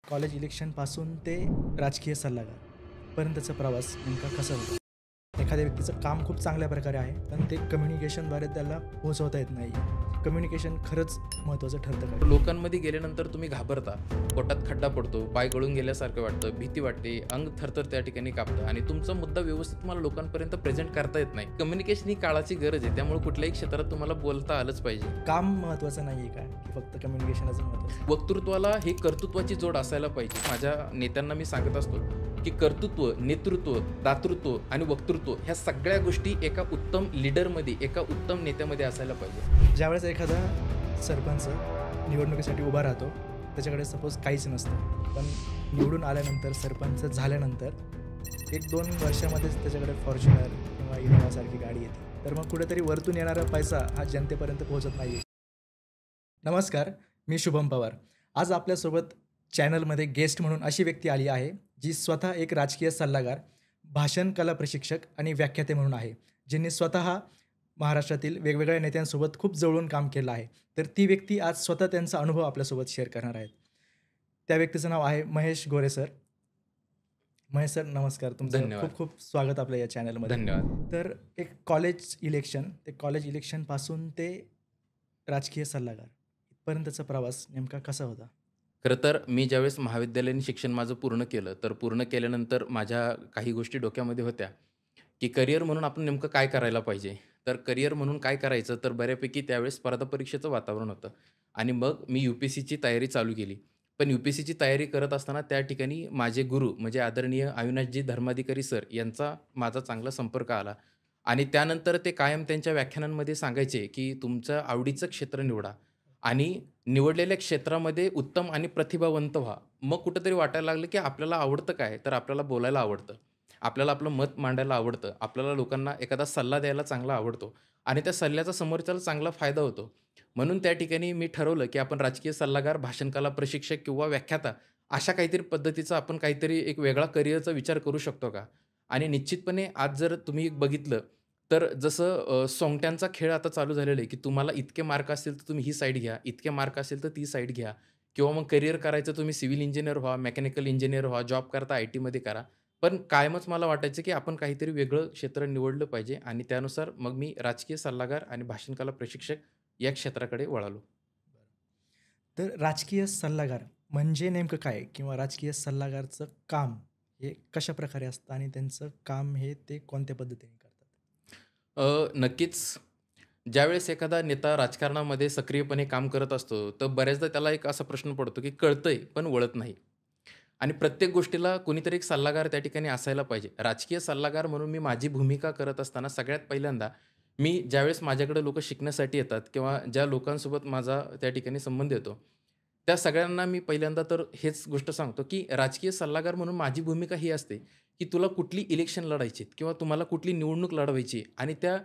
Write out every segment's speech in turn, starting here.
College इलेक्शनपासून ते राजकीय सल्लागार पर्यंतचा प्रवास नेमका कसा होतो? एखाद्या व्यक्तीचं काम खूप चांगल्या प्रकारे आहे, पण ते कम्युनिकेशनद्वारे त्याला पोहोचवता येत नाही. कम्युनिकेशन खरंच महत्त्वाचं ठरतं का? लोकांमध्ये गेल्यानंतर तुम्ही घाबरता, पोटात खड्डा पडतो, पाय गळून गेल्यासारखं वाटतं, भीती वाटते, अंग थरथर त्या ठिकाणी कापतं आणि तुमचा मुद्दा व्यवस्थित तुम्हाला लोकांपर्यंत प्रेझेंट करता येत नाही. कम्युनिकेशन ही काळाची गरज आहे, त्यामुळे कुठल्याही क्षेत्रात तुम्हाला बोलता आलंच पाहिजे. काम महत्त्वाचं नाही आहे का? की फक्त कम्युनिकेशनच महत्त्वाचं? वक्तृत्वाला ही कर्तृत्वाची जोड असायला पाहिजे. माझ्या नेत्यांना मी सांगत असतो की कर्तृत्व, नेतृत्व, दातृत्व आणि वक्तृत्व ह्या सगळ्या गोष्टी एका उत्तम लीडरमध्ये, एका उत्तम नेत्यामध्ये असायला पाहिजे. ज्यावेळेस एखादा सरपंच निवडणुकीसाठी उभा राहतो, त्याच्याकडे सपोज काहीच नसतं, पण निवडून आल्यानंतर सरपंच झाल्यानंतर 1-2 वर्षामध्येच त्याच्याकडे फॉर्च्युनर किंवा इनोव्हासारखी गाडी येते. तर मग कुठेतरी वरतून येणारा पैसा हा जनतेपर्यंत पोहोचत नाही आहे. नमस्कार, मी शुभम पवार. आज आपल्यासोबत चॅनलमध्ये गेस्ट म्हणून अशी व्यक्ती आली आहे, जी स्वतः एक राजकीय सल्लागार, भाषण कला प्रशिक्षक आणि व्याख्याते म्हणून आहे, ज्यांनी स्वतः महाराष्ट्रातील वेगवेगळ्या नेत्यांसोबत खूप जवळून काम केलं आहे. तर ती व्यक्ती आज स्वतः त्यांचा अनुभव आपल्यासोबत शेअर करणार आहेत. त्या व्यक्तीचं नाव आहे महेश गोरे सर. महेश सर, नमस्कार. तुमचं धन्यवाद. खूप खूप स्वागत आपल्या या चॅनलमध्ये. धन्यवाद. तर एक कॉलेज इलेक्शनपासून ते राजकीय सल्लागार इथपर्यंतचा प्रवास नेमका कसा होता? खरं तर मी ज्यावेळेस महाविद्यालयीन शिक्षण माझं पूर्ण केलं, तर पूर्ण केल्यानंतर माझ्या काही गोष्टी डोक्यामध्ये होत्या, की करिअर म्हणून आपण नेमकं काय करायला पाहिजे? तर करिअर म्हणून काय करायचं? तर बऱ्यापैकी त्यावेळेस स्पर्धा परीक्षेचं वातावरण होतं आणि मग मी UPSCची तयारी चालू केली. पण UPSCची तयारी करत असताना त्या ठिकाणी माझे गुरु म्हणजे आदरणीय अविनाशजी धर्माधिकारी सर यांचा माझा चांगला संपर्क आला आणि त्यानंतर ते कायम त्यांच्या व्याख्यानांमध्ये सांगायचे, की तुमचं आवडीचं क्षेत्र निवडा आणि निवडलेल्या क्षेत्रामध्ये उत्तम आणि प्रतिभावंत व्हा. मग कुठेतरी वाटायला लागलं, की आपल्याला आवडतं काय? तर आपल्याला बोलायला आवडतं. आपल्याला आपलं मत मांडायला आवडतं. आपल्याला लोकांना एखादा सल्ला द्यायला चांगला आवडतो आणि त्या सल्ल्याचा समोरच्याला चांगला फायदा होतो. म्हणून त्या ठिकाणी मी ठरवलं, की आपण राजकीय सल्लागार, भाषण कला प्रशिक्षक किंवा व्याख्याता अशा काहीतरी पद्धतीचा आपण काहीतरी एक वेगळा करिअरचा विचार करू शकतो का? आणि निश्चितपणे आज जर तुम्ही बघितलं, तर जसं सोंगट्यांचा खेळ आता चालू झालेला आहे, की तुम्हाला इतके मार्क असतील तर तुम्ही ही साईड घ्या, इतके मार्क असेल तर ती साईड घ्या किंवा मग करिअर करायचं तुम्ही सिव्हिल इंजिनिअर व्हा, मेकॅनिकल इंजिनिअर व्हा, जॉब करता IT मध्ये करा. पण कायमच मला वाटायचं, की आपण काहीतरी वेगळं क्षेत्र निवडलं पाहिजे आणि त्यानुसार मग मी राजकीय सल्लागार आणि भाषण कला प्रशिक्षक या क्षेत्राकडे वळालो. तर राजकीय सल्लागार म्हणजे नेमकं काय? किंवा राजकीय सल्लागारचं काम हे कशाप्रकारे असतं आणि त्यांचं काम हे ते कोणत्या पद्धतीने करतात? नक्कीच ज्यावेळेस एखादा नेता राजकारणामध्ये सक्रियपणे काम करत असतो, तर बऱ्याचदा त्याला एक असा प्रश्न पडतो, की कळतंय पण वळत नाही. आणि प्रत्येक गोष्टीला कोणीतरी एक सल्लागार त्या ठिकाणी असायला पाहिजे. राजकीय सल्लागार म्हणून मी माझी भूमिका करत असताना सगळ्यात पहिल्यांदा मी ज्यावेळेस माझ्याकडे लोकं शिकण्यासाठी येतात किंवा ज्या लोकांसोबत माझा त्या ठिकाणी संबंध येतो, त्या सगळ्यांना मी पहिल्यांदा तर हेच गोष्ट सांगतो, की राजकीय सल्लागार म्हणून माझी भूमिका ही असते, की तुला कुठली इलेक्शन लढायची किंवा तुम्हाला कुठली निवडणूक लढवायची आणि त्या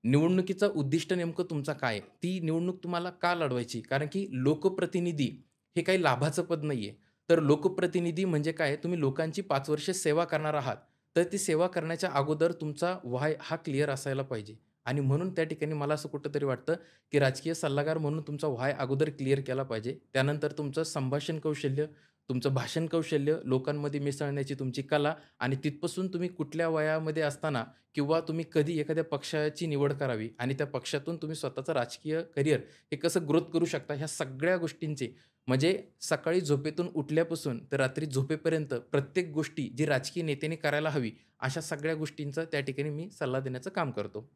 निवडणुकीचं उद्दिष्ट नेमकं तुमचा काय? ती निवडणूक तुम्हाला का लढवायची? कारण की लोकप्रतिनिधी हे काही लाभाचं पद नाहीये. तर लोकप्रतिनिधी म्हणजे काय? तुम्ही लोकांची 5 वर्ष सेवा करणार आहात. तर ती सेवा करण्याच्या अगोदर तुमचा व्हाय हा क्लिअर असायला पाहिजे. आणि म्हणून त्या ठिकाणी मला असं कुठेतरी वाटतं, की राजकीय सल्लागार म्हणून तुमचा व्हाय अगोदर क्लिअर केला पाहिजे. त्यानंतर तुमचं संभाषण कौशल्य, तुमचं भाषण कौशल्य, लोकांमध्ये मिसळण्याची तुमची कला आणि तिथपासून तुम्ही कुठल्या वयामध्ये असताना किंवा तुम्ही कधी एखाद्या पक्षाची निवड करावी आणि त्या पक्षातून तुम्ही स्वतःचं राजकीय करिअर हे कसं ग्रोथ करू शकता, ह्या सगळ्या गोष्टींची म्हणजे सकाळी झोपेतून उठल्यापासून तर रात्री झोपेपर्यंत प्रत्येक गोष्टी जी राजकीय नेत्याने करायला हवी, अशा सगळ्या गोष्टींचा त्या ठिकाणी मी सल्ला देण्याचं काम करतो.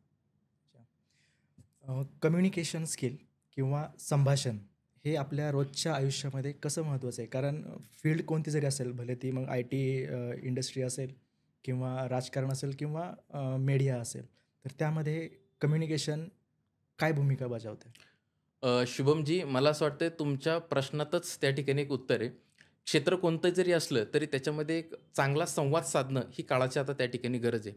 कम्युनिकेशन स्किल किंवा संभाषण हे आपल्या रोजच्या आयुष्यामध्ये कसं महत्त्वाचं आहे? कारण फील्ड कोणती जरी असेल, भले ती मग IT इंडस्ट्री असेल किंवा राजकारण असेल किंवा मीडिया असेल, तर त्यामध्ये कम्युनिकेशन काय भूमिका बजावते? शुभमजी, मला असं वाटतं तुमच्या प्रश्नातच त्या ठिकाणी एक उत्तर आहे. क्षेत्र कोणतं जरी असलं, तरी त्याच्यामध्ये एक चांगला संवाद साधणं ही काळाची आता त्या ठिकाणी गरज आहे.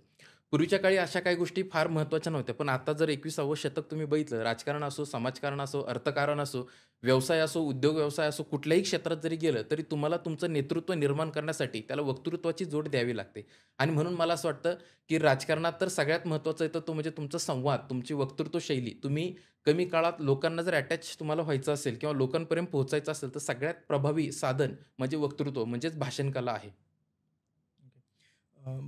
पूर्वीच्या काळी अशा काही गोष्टी फार महत्त्वाच्या नव्हत्या. पण आता जर 21वं शतक तुम्ही बघितलं, राजकारण असो, समाजकारण असो, अर्थकारण असो, व्यवसाय असो, उद्योग व्यवसाय असो, कुठल्याही क्षेत्रात जरी गेलं, तरी तुम्हाला तुमचं नेतृत्व निर्माण करण्यासाठी त्याला वक्तृत्वाची जोड द्यावी लागते. आणि म्हणून मला असं वाटतं, की राजकारणात तर सगळ्यात महत्त्वाचं येतं तो म्हणजे तुमचा संवाद, तुमची वक्तृत्व शैली. तुम्ही कमी काळात लोकांना जर अटॅच तुम्हाला व्हायचं असेल किंवा लोकांपर्यंत पोहोचायचं असेल, तर सगळ्यात प्रभावी साधन म्हणजे वक्तृत्व म्हणजेच भाषण कला आहे.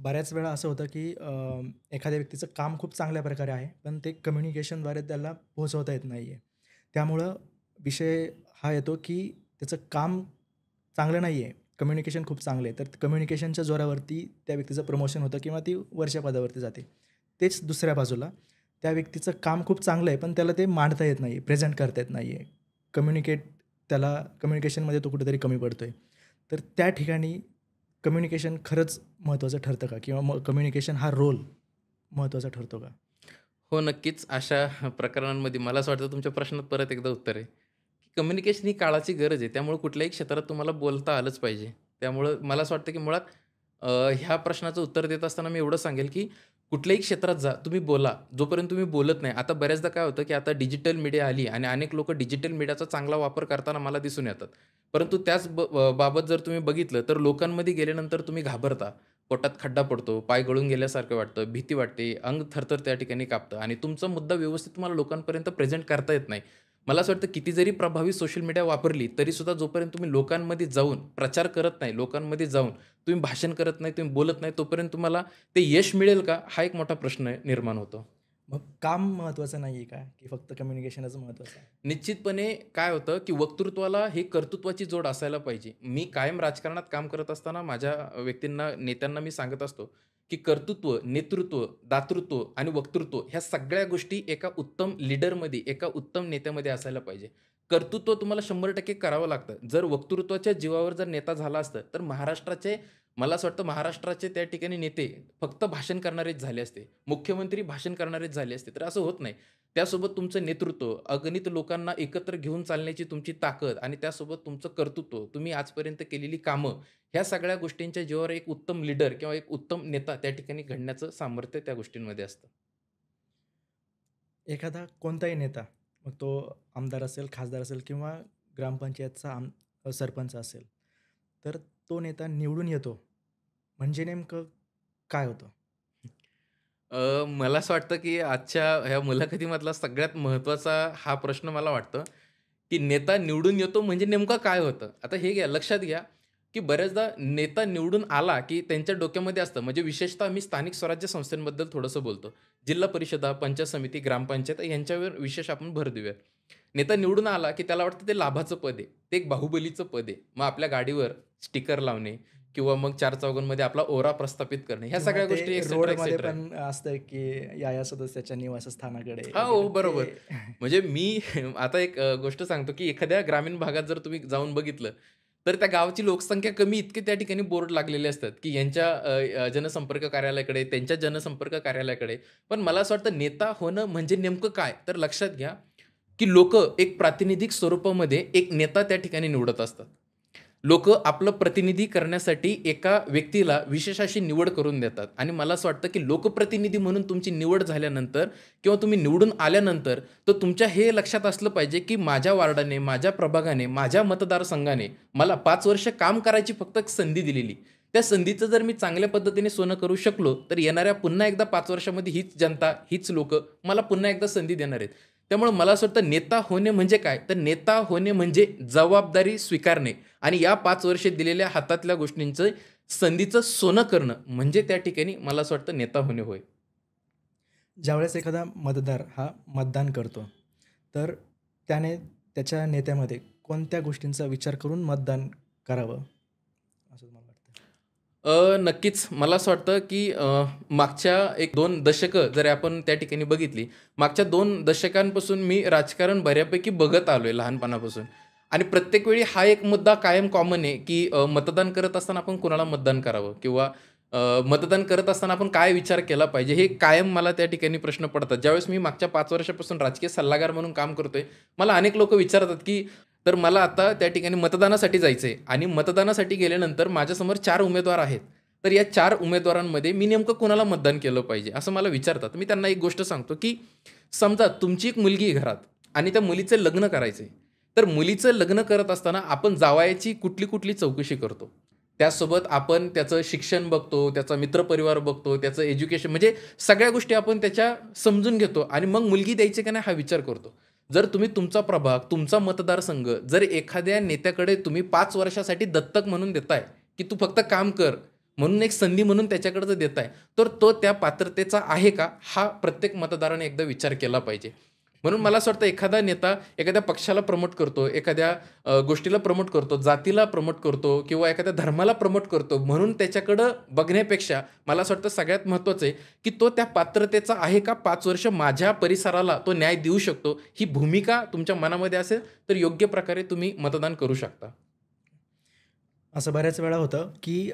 बऱ्याच वेळा असं होतं की एखाद्या व्यक्तीचं काम खूप चांगल्या प्रकारे आहे, पण ते कम्युनिकेशनद्वारे त्याला पोहोचवता येत नाही आहे. त्यामुळं विषय हा येतो की त्याचं काम चांगलं नाही आहे, कम्युनिकेशन खूप चांगलं आहे, तर कम्युनिकेशनच्या जोरावरती त्या व्यक्तीचं प्रमोशन होतं किंवा ती वरच्या पदावरती जाते. तेच दुसऱ्या बाजूला त्या व्यक्तीचं काम खूप चांगलं आहे, पण त्याला ते मांडता येत नाही, प्रेझेंट करता येत नाही आहे. त्याला कम्युनिकेशनमध्ये तो कुठेतरी कमी पडतो आहे. तर त्या ठिकाणी कम्युनिकेशन खरंच महत्त्वाचं ठरतं का? किंवा मग कम्युनिकेशन हा रोल महत्त्वाचा ठरतो का? हो, नक्कीच. अशा प्रकरणांमध्ये मला असं वाटतं तुमच्या प्रश्नात परत एकदा उत्तर आहे, की कम्युनिकेशन ही काळाची गरज आहे. त्यामुळे कुठल्याही क्षेत्रात तुम्हाला बोलता आलंच पाहिजे. त्यामुळं मला असं वाटतं, की मुळात ह्या प्रश्नाचं उत्तर देत असताना मी एवढं सांगेल, की कुठल्याही क्षेत्रात जा, तुम्ही बोला. जोपर्यंत तुम्ही बोलत नाही आता बऱ्याचदा काय होतं, की आता डिजिटल मीडिया आली आणि अनेक लोकं डिजिटल मीडियाचा चांगला वापर करताना मला दिसून येतात. परंतु त्याच बाबत जर तुम्ही बघितलं, तर लोकांमध्ये गेल्यानंतर तुम्ही घाबरता. पोटात खड्डा पडतो, पाय गळून गेल्यासारखं वाटतं, भीती वाटते, अंग थरथर त्या ठिकाणी कापतं आणि तुमचा मुद्दा व्यवस्थित तुम्हाला लोकांपर्यंत प्रेझेंट करता येत नाही. मला असं वाटतं किती जरी प्रभावी सोशल मीडिया वापरली, तरीसुद्धा जोपर्यंत तुम्ही लोकांमध्ये जाऊन प्रचार करत नाही, लोकांमध्ये जाऊन तुम्ही भाषण करत नाही, तुम्ही बोलत नाही, तोपर्यंत तुम्हाला ते यश मिळेल का? हा एक मोठा प्रश्न निर्माण होतो. मग काम महत्त्वाचं नाही आहे का? की फक्त कम्युनिकेशनच महत्त्वाचं आहे? निश्चितपणे काय होतं, की वक्तृत्वाला हे कर्तृत्वाची जोड असायला पाहिजे. मी कायम राजकारणात काम करत असताना माझ्या व्यक्तींना, नेत्यांना मी सांगत असतो, की कर्तृत्व, नेतृत्व, दातृत्व आणि वक्तृत्व ह्या सगळ्या गोष्टी एका उत्तम लीडरमध्ये, एका उत्तम नेत्यामध्ये असायला पाहिजे. कर्तृत्व तुम्हाला 100% करावं लागतं. जर वक्तृत्वाच्या जीवावर जर नेता झाला असता, तर महाराष्ट्राचे मला असं वाटतं महाराष्ट्राचे त्या ठिकाणी नेते फक्त भाषण करणारेच झाले असते. मुख्यमंत्री भाषण करणारेच झाले असते. तर असं होत नाही. त्यासोबत तुमचं नेतृत्व, अगणित लोकांना एकत्र घेऊन चालण्याची तुमची ताकद आणि त्यासोबत तुमचं कर्तृत्व, तुम्ही आजपर्यंत केलेली कामं, ह्या सगळ्या गोष्टींच्या जीवावर एक उत्तम लीडर किंवा एक उत्तम नेता त्या ठिकाणी घडण्याचं सामर्थ्य त्या गोष्टींमध्ये असतं. एखादा कोणताही नेता, मग तो आमदार असेल, खासदार असेल किंवा ग्रामपंचायतचा सरपंच असेल, तर तो नेता निवडून येतो, म्हणजे नेमकं काय होतं? मला असं वाटतं, की आजच्या ह्या मुलाखतीमधला सगळ्यात महत्त्वाचा हा प्रश्न मला वाटतं, की नेता निवडून येतो म्हणजे नेमकं काय होतं? आता हे घ्या, लक्षात घ्या, की बऱ्याचदा नेता निवडून आला, की त्यांच्या डोक्यामध्ये असतं म्हणजे विशेषतः मी स्थानिक स्वराज्य संस्थांबद्दल थोडंसं बोलतो. जिल्हा परिषदा, पंचायत समिती, ग्रामपंचायत यांच्यावर विशेष आपण भर देऊया. नेता निवडून आला, की त्याला वाटतं ते लाभाचं पद आहे. ते एक बाहुबलीचं पद आहे. मग आपल्या गाडीवर स्टिकर लावणे किंवा मग चार चौघांमध्ये आपला ओरा प्रस्थापित करणे, ह्या किंवा सगळ्या ते गोष्टी एक्सेट्रा, रोडमध्ये एक्सेट्रा. पण असतं की या सदस्याच्या निवासस्थानाकडे हां, वगैरे हो, बरोबर. ते म्हणजे मी आता एक गोष्ट सांगतो, की एखाद्या ग्रामीण भागात जर तुम्ही जाऊन बघितलं, तर त्या गावाची लोकसंख्या कमी इतके त्या ठिकाणी बोर्ड लागलेले असतात, की यांच्या जनसंपर्क कार्यालयाकडे, त्यांच्या जनसंपर्क कार्यालयाकडे. पण मला असं वाटतं नेता होणं म्हणजे नेमकं काय? तर लक्षात घ्या, की लोकं एक प्रातिनिधिक स्वरूपामध्ये एक नेता त्या ठिकाणी निवडत असतात. लोकं आपलं प्रतिनिधी करण्यासाठी एका व्यक्तीला विशेष अशी निवड करून देतात आणि मला असं वाटतं, की लोकप्रतिनिधी म्हणून तुमची निवड झाल्यानंतर किंवा तुम्ही निवडून आल्यानंतर, तर तुमच्या हे लक्षात असलं पाहिजे, की माझ्या वॉर्डाने, माझ्या प्रभागाने, माझ्या मतदारसंघाने मला 5 वर्ष काम करायची फक्त एक संधी दिलेली. त्या संधीचं जर मी चांगल्या पद्धतीने सोनं करू शकलो, तर येणाऱ्या पुन्हा एकदा 5 वर्षामध्ये हीच जनता, हीच लोकं मला पुन्हा एकदा संधी देणार आहेत. त्यामुळे मला असं वाटतं नेता होणे म्हणजे काय? तर नेता होणे म्हणजे जबाबदारी स्वीकारणे आणि या 5 वर्षे दिलेल्या हातातल्या गोष्टींचं संधीचं सोनं करणं म्हणजे त्या ठिकाणी मला असं वाटतं नेता होणे होय. ज्यावेळेस एखादा मतदार हा मतदान करतो, तर त्याने त्याच्या नेत्यामध्ये कोणत्या गोष्टींचा विचार करून मतदान करावं, असं तुम्हाला वाटतं? नक्कीच मला असं वाटतं, की मागच्या 1-2 दशकं जर आपण त्या ठिकाणी बघितली, मागच्या 2 दशकांपासून मी राजकारण बऱ्यापैकी बघत आलोय लहानपणापासून आणि प्रत्येक वेळी हा एक मुद्दा कायम कॉमन आहे, की मतदान करत असताना आपण कोणाला मतदान करावं किंवा मतदान करत असताना आपण काय विचार केला पाहिजे, हे कायम मला त्या ठिकाणी प्रश्न पडतात. ज्यावेळेस मी मागच्या 5 वर्षापासून राजकीय सल्लागार म्हणून काम करतोय, मला अनेक लोकं विचारतात, की तर मला आता त्या ठिकाणी मतदानासाठी जायचंय आणि मतदानासाठी गेल्यानंतर माझ्यासमोर 4 उमेदवार आहेत तर या 4 उमेदवारांमध्ये मी नेमकं कोणाला मतदान केलं पाहिजे असं मला विचारतात. मी त्यांना एक गोष्ट सांगतो, की समजा तुमची एक मुलगी आहे घरात आणि त्या मुलीचं लग्न करायचं आहे. तर मुलीचं लग्न करत असताना आपण जावयाची कुठली-कुठली चौकशी करतो. त्याचसोबत आपण त्याचं शिक्षण बघतो, त्याचा मित्रपरिवार बघतो, त्याचं एज्युकेशन म्हणजे सगळ्या गोष्टी आपण त्याच्या समजून घेतो आणि मग मुलगी द्यायची का नाही हा विचार करतो. जर तुम्ही तुमचा प्रभाग, तुमचा मतदारसंघ जर एखाद्या नेत्याकडे तुम्ही 5 वर्षासाठी दत्तक म्हणून देताय, की तू फक्त काम कर, म्हणून एक संधी म्हणून त्याच्याकडे जर देताय, तर तो त्या पात्रतेचा आहे का? हा प्रत्येक मतदाराने एकदा विचार केला पाहिजे. म्हणून मला असं वाटतं एखादा नेता एखाद्या पक्षाला प्रमोट करतो, एखाद्या गोष्टीला प्रमोट करतो, जातीला प्रमोट करतो किंवा एखाद्या धर्माला प्रमोट करतो म्हणून त्याच्याकडं बघण्यापेक्षा मला असं वाटतं सगळ्यात महत्त्वाचं आहे, की तो त्या पात्रतेचा आहे का? 5 वर्ष माझ्या परिसराला तो न्याय देऊ शकतो. ही भूमिका तुमच्या मनामध्ये असेल तर योग्य प्रकारे तुम्ही मतदान करू शकता. असं बऱ्याच वेळा होतं की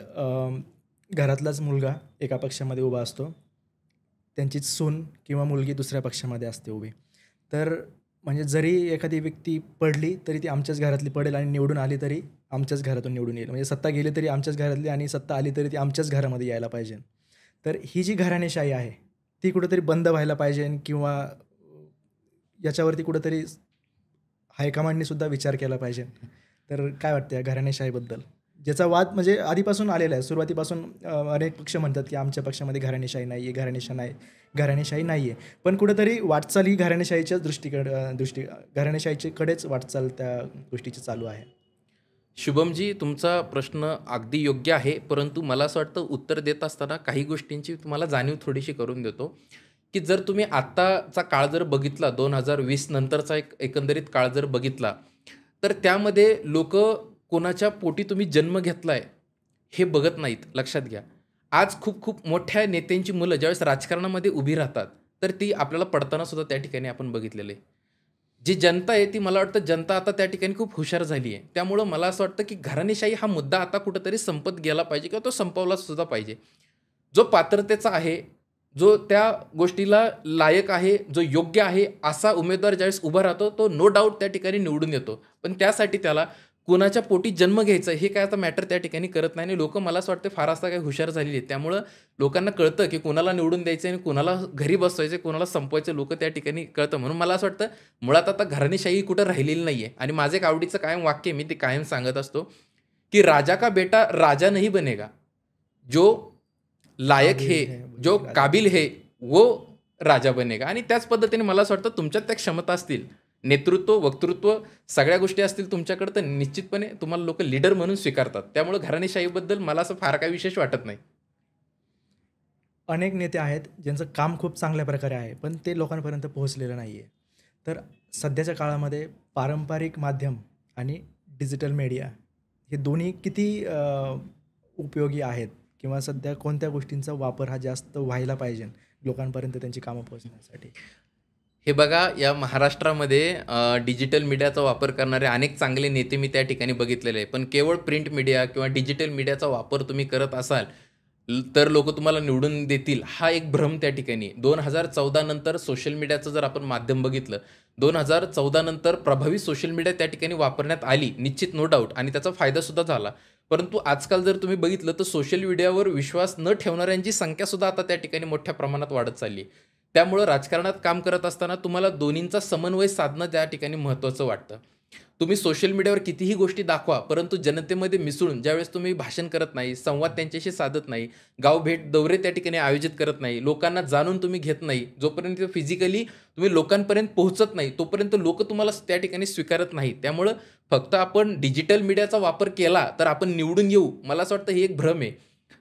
घरातलाच मुलगा एका पक्षामध्ये उभा असतो, त्यांचीच सून किंवा मुलगी दुसऱ्या पक्षामध्ये असते उभी. तर म्हणजे जरी एखादी व्यक्ती पडली तरी ती आमच्याच घरातली पडेल आणि निवडून आली तरी आमच्याच घरातून निवडून येईल. म्हणजे सत्ता गेली तरी आमच्याच घरातली आणि सत्ता आली तरी ती आमच्याच घरामध्ये यायला पाहिजे. तर ही जी घराणेशाही आहे ती कुठेतरी बंद व्हायला पाहिजे किंवा याच्यावरती कुठेतरी हायकमांडनी सुद्धा विचार केला पाहिजे. तर काय वाटतं या घराणेशाहीबद्दल? ज्याचा वाद म्हणजे आधीपासून आलेला आहे. सुरुवातीपासून अनेक पक्ष म्हणतात की आमच्या पक्षामध्ये घराणेशाही नाही आहे, घराणेशाही नाही आहे. पण कुठेतरी वाटचाल ही घराणेशाहीच्याच घराणेशाहीच्याकडेच वाटचाल त्या गोष्टीची चालू आहे. शुभमजी, तुमचा प्रश्न अगदी योग्य आहे. परंतु मला असं वाटतं उत्तर देत असताना काही गोष्टींची तुम्हाला जाणीव थोडीशी करून देतो, की जर तुम्ही आत्ताचा काळ जर बघितला 2020 नंतरचा एक एकंदरीत काळ जर बघितला, तर त्यामध्ये लोकं कोणाच्या पोटी तुम्ही जन्म घेतलाय हे बघत नाहीत. लक्षात घ्या. आज खूप मोठ्या नेत्यांची मुलं ज्यावेळेस राजकारणामध्ये उभी राहतात, तर ती आपल्याला पडताना सुद्धा त्या ठिकाणी आपण बघितलेलं आहे. जी जनता आहे ती मला वाटतं जनता आता त्या ठिकाणी खूप हुशार झाली आहे. त्यामुळं मला असं वाटतं की घराणेशाही हा मुद्दा आता कुठेतरी संपत गेला पाहिजे किंवा तो संपवला सुद्धा पाहिजे. जो पात्रतेचा आहे, जो त्या गोष्टीला लायक आहे, जो योग्य आहे असा उमेदवार ज्यावेळेस उभा राहतो, तो नो डाऊट त्या ठिकाणी निवडून येतो. पण त्यासाठी त्याला कुणाच्या पोटी जन्म घ्यायचा हे काय आता मॅटर त्या ठिकाणी करत नाही आणि लोकं मला असं वाटतं फार असता काही हुशार झालेली आहेत. त्यामुळं लोकांना कळतं की कुणाला निवडून द्यायचं आणि कुणाला घरी बसवायचं, कुणाला संपवायचं लोकं त्या ठिकाणी कळतं. म्हणून मला असं वाटतं मुळात आता घराणेशाही कुठं राहिलेली नाही आहे. आणि माझं एक आवडीचं कायम वाक्य मी ते कायम सांगत असतो, की "राजा का बेटा राजा नहीं बनेगा, जो लायक है, जो काबिल है, वो राजा बनेगा." आणि त्याच पद्धतीने मला असं वाटतं तुमच्यात त्या क्षमता असतील, नेतृत्व, वक्तृत्व सगळ्या गोष्टी असतील तुमच्याकडे, तर निश्चितपणे तुम्हाला लोकं लीडर म्हणून स्वीकारतात. त्यामुळे घराणेशाहीबद्दल मला असं फार काही विशेष वाटत नाही. अनेक नेते आहेत ज्यांचं काम खूप चांगल्या प्रकारे आहे, पण ते लोकांपर्यंत पोहोचलेलं नाही आहे. तर सध्याच्या काळामध्ये पारंपरिक माध्यम आणि डिजिटल मीडिया हे दोन्ही किती उपयोगी आहेत किंवा सध्या कोणत्या गोष्टींचा वापर हा जास्त व्हायला पाहिजे लोकांपर्यंत त्यांची कामं पोहोचण्यासाठी? हे बघा, या महाराष्ट्रामध्ये डिजिटल मीडियाचा वापर करणारे अनेक चांगले नेते मी त्या ठिकाणी बघितलेले आहे. पण केवळ प्रिंट मीडिया किंवा डिजिटल मीडियाचा वापर तुम्ही करत असाल, तर लोकं तुम्हाला निवडून देतील, हा एक भ्रम त्या ठिकाणी आहे. 2014 नंतर सोशल मीडियाचं जर आपण माध्यम बघितलं, 2014 नंतर प्रभावी सोशल मीडिया त्या ठिकाणी वापरण्यात आली, निश्चित नो डाऊट, आणि त्याचा फायदासुद्धा झाला. परंतु आजकाल जर तुम्ही बघितलं तर सोशल मीडियावर विश्वास न ठेवणाऱ्यांची संख्यासुद्धा आता त्या ठिकाणी मोठ्या प्रमाणात वाढत चालली आहे. त्यामुळं राजकारणात काम करत असताना तुम्हाला दोन्हींचा समन्वय साधणं त्या ठिकाणी महत्त्वाचं वाटतं. तुम्ही सोशल मीडियावर कितीही गोष्टी दाखवा, परंतु जनतेमध्ये मिसळून ज्यावेळेस तुम्ही भाषण करत नाही, संवाद त्यांच्याशी साधत नाही, गावभेट दौरे त्या ठिकाणी आयोजित करत नाही, लोकांना जाणून तुम्ही घेत नाही, जोपर्यंत फिजिकली तुम्ही लोकांपर्यंत पोहोचत नाही, तोपर्यंत लोकं तुम्हाला त्या ठिकाणी स्वीकारत नाही. त्यामुळं फक्त आपण डिजिटल मीडियाचा वापर केला तर आपण निवडून येऊ, मला असं वाटतं ही एक भ्रम आहे.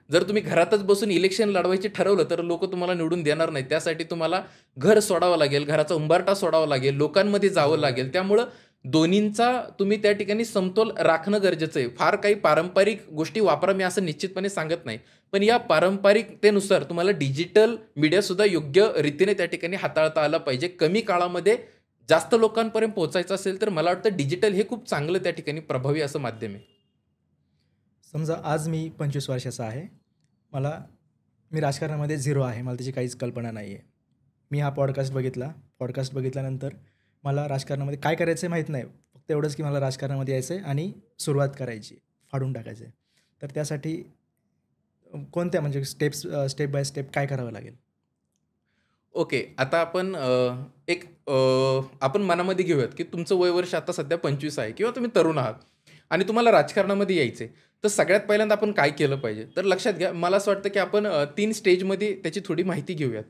जर तुम्ही घरातच बसून इलेक्शन लढवायचे ठरवलं तर लोकं तुम्हाला निवडून देणार नाहीत. त्यासाठी तुम्हाला घर सोडावं लागेल, घराचा उंबारटा सोडावा लागेल, लोकांमध्ये जावं लागेल. त्यामुळं दोन्हींचा तुम्ही त्या ठिकाणी समतोल राखणं गरजेचं आहे. फार काही पारंपरिक गोष्टी वापरा मी असं निश्चितपणे सांगत नाही. पण या पारंपरिकतेनुसार तुम्हाला डिजिटल मीडियासुद्धा योग्य रीतीने त्या ठिकाणी हाताळता आलं पाहिजे. कमी काळामध्ये जास्त लोकांपर्यंत पोहोचायचं असेल तर मला वाटतं डिजिटल हे खूप चांगलं त्या ठिकाणी प्रभावी असं माध्यम आहे. समजा आज मी 25 वर्षाचा आहे. मी राजकारणामध्ये झिरो आहे. मला त्याची काहीच कल्पना नाही आहे. मी हा पॉडकास्ट बघितल्यानंतर मला राजकारणामध्ये काय करायचं आहे माहीत नाही. फक्त एवढंच की मला राजकारणामध्ये यायचं आहे आणि सुरुवात करायची, फाडून टाकायचं आहे. तर त्यासाठी कोणत्या म्हणजे स्टेप बाय स्टेप काय करावं लागेल? ओके. आता आपण आपण मनामध्ये घेऊयात, की तुमचं वय वर्ष आता सध्या 25 आहे किंवा तुम्ही तरुण आहात आणि तुम्हाला राजकारणामध्ये यायचं आहे. तर सगळ्यात पहिल्यांदा आपण काय केलं पाहिजे? तर लक्षात घ्या, मला असं वाटतं, की आपण 3 स्टेजमध्ये त्याची थोडी माहिती घेऊयात,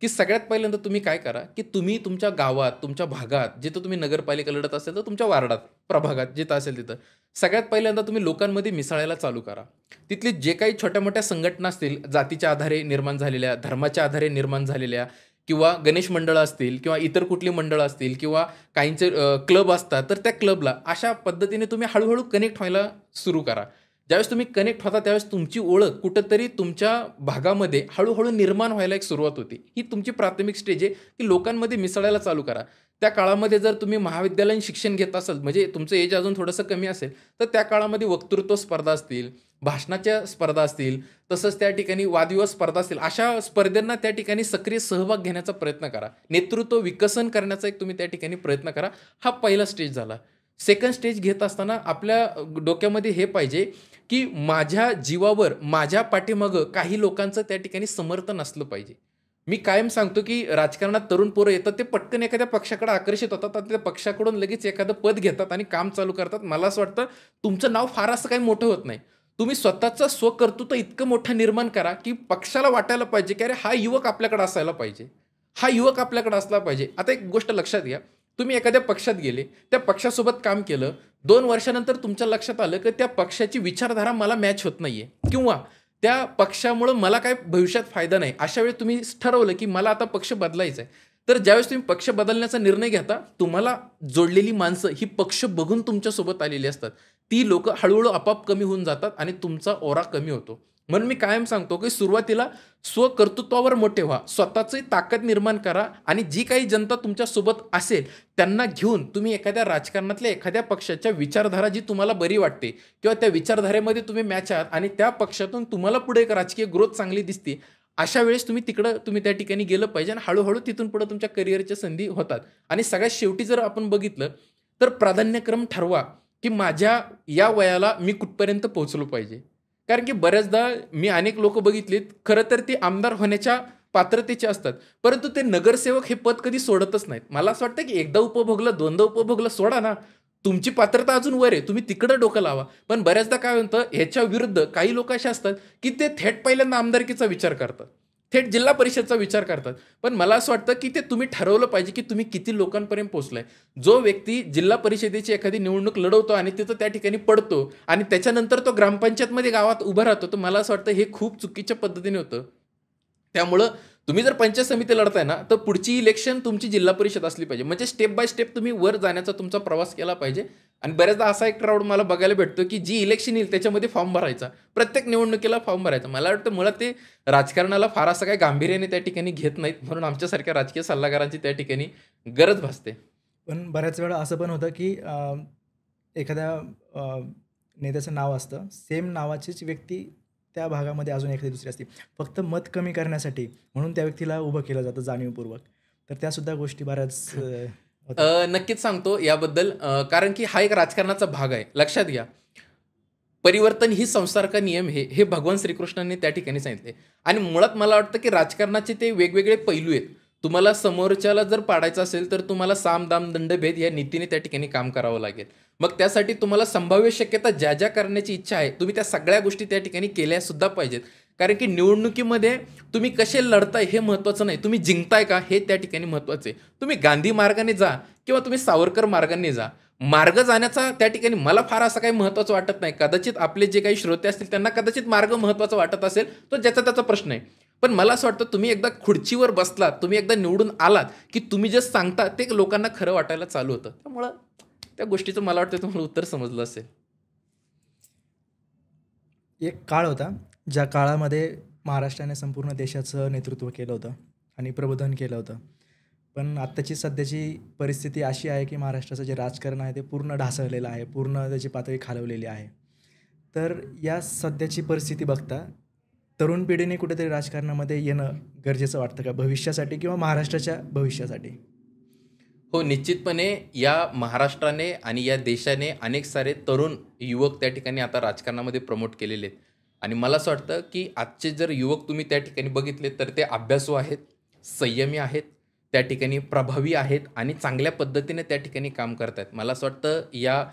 की सगळ्यात पहिल्यांदा तुम्ही काय करा, की तुम्ही तुमच्या गावात, तुमच्या भागात, जिथं तुम्ही नगरपालिका लढत असेल, तर तुमच्या वार्डात, प्रभागात जिथं असेल तिथं, सगळ्यात पहिल्यांदा तुम्ही लोकांमध्ये मिसळायला चालू करा. तिथली जे काही छोट्या-मोठ्या संघटना असतील, जातीच्या आधारे निर्माण झालेल्या, धर्माच्या आधारे निर्माण झालेल्या किंवा गणेश मंडळं असतील किंवा इतर कुठली मंडळं असतील किंवा काहींचे क्लब असतात, तर त्या क्लबला अशा पद्धतीने तुम्ही हळू कनेक्ट व्हायला सुरू करा. ज्यावेळेस तुम्ही कनेक्ट होता, त्यावेळेस तुमची ओळख कुठेतरी तुमच्या भागामध्ये हळू निर्माण व्हायला एक सुरुवात होते. ही तुमची प्राथमिक स्टेज आहे, की लोकांमध्ये मिसळायला चालू करा. त्या काळामध्ये जर तुम्ही महाविद्यालयीन शिक्षण घेत असाल, म्हणजे तुमचं एज अजून थोडंसं कमी असेल, तर त्या काळामध्ये वक्तृत्व स्पर्धा असतील, भाषणाच्या स्पर्धा असतील, तसंच त्या ठिकाणी वादविवाद स्पर्धा असतील. अशा स्पर्धेंना त्या ठिकाणी सक्रिय सहभाग घेण्याचा प्रयत्न करा. नेतृत्व विकसन करण्याचा एक तुम्ही त्या ठिकाणी प्रयत्न करा. हा पहिला स्टेज झाला. सेकंड स्टेज घेत असताना आपल्या डोक्यामध्ये हे पाहिजे, की माझ्या जीवावर, माझ्या पाठीमागं काही लोकांचं त्या ठिकाणी समर्थन असलं पाहिजे. मी कायम सांगतो, की राजकारणात तरुण पोरं येतात, ते पटकन एखाद्या पक्षाकडे आकर्षित होतात आणि त्या पक्षाकडून लगेच एखादं पद घेतात आणि काम चालू करतात. मला असं वाटतं, तुमचं नाव फार असं काही मोठं होत नाही. तुम्ही स्वतःचं स्वकर्तृत्व इतकं मोठं निर्माण करा, की पक्षाला वाटायला पाहिजे, की अरे हा युवक आपल्याकडे असायला पाहिजे. हा युवक आपल्याकडे असला पाहिजे. आता एक गोष्ट लक्षात घ्या, तुम्ही एखाद्या पक्षात गेले, त्या पक्षासोबत काम केलं, 2 वर्षानंतर तुमच्या लक्षात आलं, की त्या पक्षाची विचारधारा मला मॅच होत नाहीये किंवा त्या पक्षामुळं मला काही भविष्यात फायदा नाही. अशा वेळी तुम्ही ठरवलं, की मला आता पक्ष बदलायचा आहे. तर ज्यावेळेस तुम्ही पक्ष बदलण्याचा निर्णय घेता, तुम्हाला जोडलेली माणसं ही पक्ष बघून तुमच्यासोबत आलेली असतात. ती लोकं हळू आपोआप कमी होऊन जातात आणि तुमचा ओरा कमी होतो. म्हणून मी कायम सांगतो, की सुरुवातीला स्वकर्तृत्वावर मोठे व्हा. स्वतःची ताकद निर्माण करा आणि जी काही जनता तुमच्यासोबत असेल, त्यांना घेऊन तुम्ही एखाद्या राजकारणातल्या एखाद्या पक्षाच्या विचारधारा जी तुम्हाला बरी वाटते किंवा त्या विचारधारेमध्ये तुम्ही मॅच आहात आणि त्या पक्षातून तुम्हाला पुढे एक राजकीय ग्रोथ चांगली दिसते. अशा वेळेस तुम्ही त्या ठिकाणी गेलं पाहिजे आणि हळू तिथून पुढे तुमच्या करिअरच्या संधी होतात. आणि सगळ्यात शेवटी जर आपण बघितलं, तर प्राधान्यक्रम ठरवा, की माझ्या या वयाला मी कुठपर्यंत पोहोचलो पाहिजे. कारण की बऱ्याचदा मी अनेक लोकं बघितलीत, खरं तर ते आमदार होण्याच्या पात्रतेचे असतात. परंतु ते नगरसेवक हे पद कधी सोडतच नाहीत. मला असं वाटतं, की एकदा उपभोगलं, दोनदा उपभोगलं सोडा ना. तुमची पात्रता अजून वर आहे. तुम्ही तिकडं डोकं लावा. पण बऱ्याचदा काय होतं, ह्याच्या विरुद्ध काही लोक असे असतात, की ते थेट पहिल्यांदा आमदारकीचा विचार करतात. थेट जिल्हा परिषदचा विचार करतात. पण मला असं वाटतं, की ते तुम्ही ठरवलं पाहिजे, की तुम्ही किती लोकांपर्यंत पोहोचलाय. जो व्यक्ती जिल्हा परिषदेची एखादी निवडणूक लढवतो आणि तिथं त्या ठिकाणी पडतो आणि त्याच्यानंतर तो ग्रामपंचायतमध्ये गावात उभा राहतो, तर मला असं वाटतं हे खूप चुकीच्या पद्धतीने होतं. त्यामुळं तुम्ही जर पंचायत समिती लढताय ना, तर पुढची इलेक्शन तुमची जिल्हा परिषद असली पाहिजे. म्हणजे स्टेप बाय स्टेप तुम्ही वर जाण्याचा तुमचा प्रवास केला पाहिजे. आणि बऱ्याचदा असा एक क्राउड मला बघायला भेटतो, की जी इलेक्शन येईल त्याच्यामध्ये फॉर्म भरायचा. प्रत्येक निवडणुकीला फॉर्म भरायचा. मला वाटतं मुळात ते राजकारणाला फार असं काही गांभीर्याने त्या ठिकाणी घेत नाहीत. म्हणून आमच्यासारख्या राजकीय सल्लागारांची त्या ठिकाणी गरज भासते. पण बऱ्याच वेळा असं पण होतं, की एखाद्या नेत्याचं नाव असतं, सेम नावाचीच व्यक्ती त्या भागामध्ये अजून एखादी दुसरी असते. फक्त मत कमी करण्यासाठी म्हणून त्या व्यक्तीला उभं केलं जातं जाणीवपूर्वक. तर त्यासुद्धा गोष्टी बऱ्याच होतात. नक्कीच सांगतो याबद्दल, कारण की हा एक राजकारणाचा भाग आहे. लक्षात घ्या. परिवर्तन ही संसार का नियम हे भगवान श्रीकृष्णांनी त्या ठिकाणी सांगितले. आणि मुळात मला वाटतं, की राजकारणाचे ते वेगवेगळे पैलू आहेत. तुम्हाला समोरच्याला जर पाडायचं असेल, तर तुम्हाला साम, दाम, दंडभेद या नीतीने त्या ठिकाणी काम करावं लागेल. मग त्यासाठी तुम्हाला संभाव्य शक्यता ज्या करण्याची इच्छा आहे, तुम्ही त्या सगळ्या गोष्टी त्या ठिकाणी केल्या सुद्धा पाहिजेत. कारण की निवडणुकीमध्ये तुम्ही कसे लढताय हे महत्त्वाचं नाही, तुम्ही जिंकताय का हे त्या ठिकाणी महत्त्वाचं आहे. तुम्ही गांधी मार्गाने जा किंवा तुम्ही सावरकर मार्गाने जा. मार्ग जाण्याचा त्या ठिकाणी मला फार असं काही महत्त्वाचं वाटत नाही. कदाचित आपले जे काही श्रोते असतील त्यांना कदाचित मार्ग महत्त्वाचा वाटत असेल, तो ज्याचा त्याचा प्रश्न आहे. पण मला असं वाटतं, तुम्ही एकदा खुर्चीवर बसलात, तुम्ही एकदा निवडून आलात, की तुम्ही जे सांगता ते लोकांना खरं वाटायला चालू होतं. त्यामुळं त्या गोष्टीचं मला वाटतं तुम्हाला उत्तर समजलं असेल. एक काळ होता, ज्या काळामध्ये महाराष्ट्राने संपूर्ण देशाचं नेतृत्व केलं होतं आणि प्रबोधन केलं होतं. पण आत्ताची सध्याची परिस्थिती अशी आहे, की महाराष्ट्राचं जे राजकारण आहे ते पूर्ण ढासळलेलं आहे, पूर्ण त्याची पातळी खालवलेली आहे. तर या सध्याची परिस्थिती बघता तरुण पिढीने कुठेतरी राजकारणामध्ये येणं गरजेचं वाटतं का, भविष्यासाठी किंवा महाराष्ट्राच्या भविष्यासाठी? हो, निश्चितपणे या महाराष्ट्राने आणि या देशाने अनेक सारे तरुण युवक त्या ठिकाणी आता राजकारणामध्ये प्रमोट केलेले आहेत. आणि मला असं वाटतं की आजचे जर युवक तुम्ही त्या ठिकाणी बघितले तर ते अभ्यासू आहेत, संयमी आहेत, त्या ठिकाणी प्रभावी आहेत आणि चांगल्या पद्धतीने त्या ठिकाणी काम करत आहेत. मला असं वाटतं या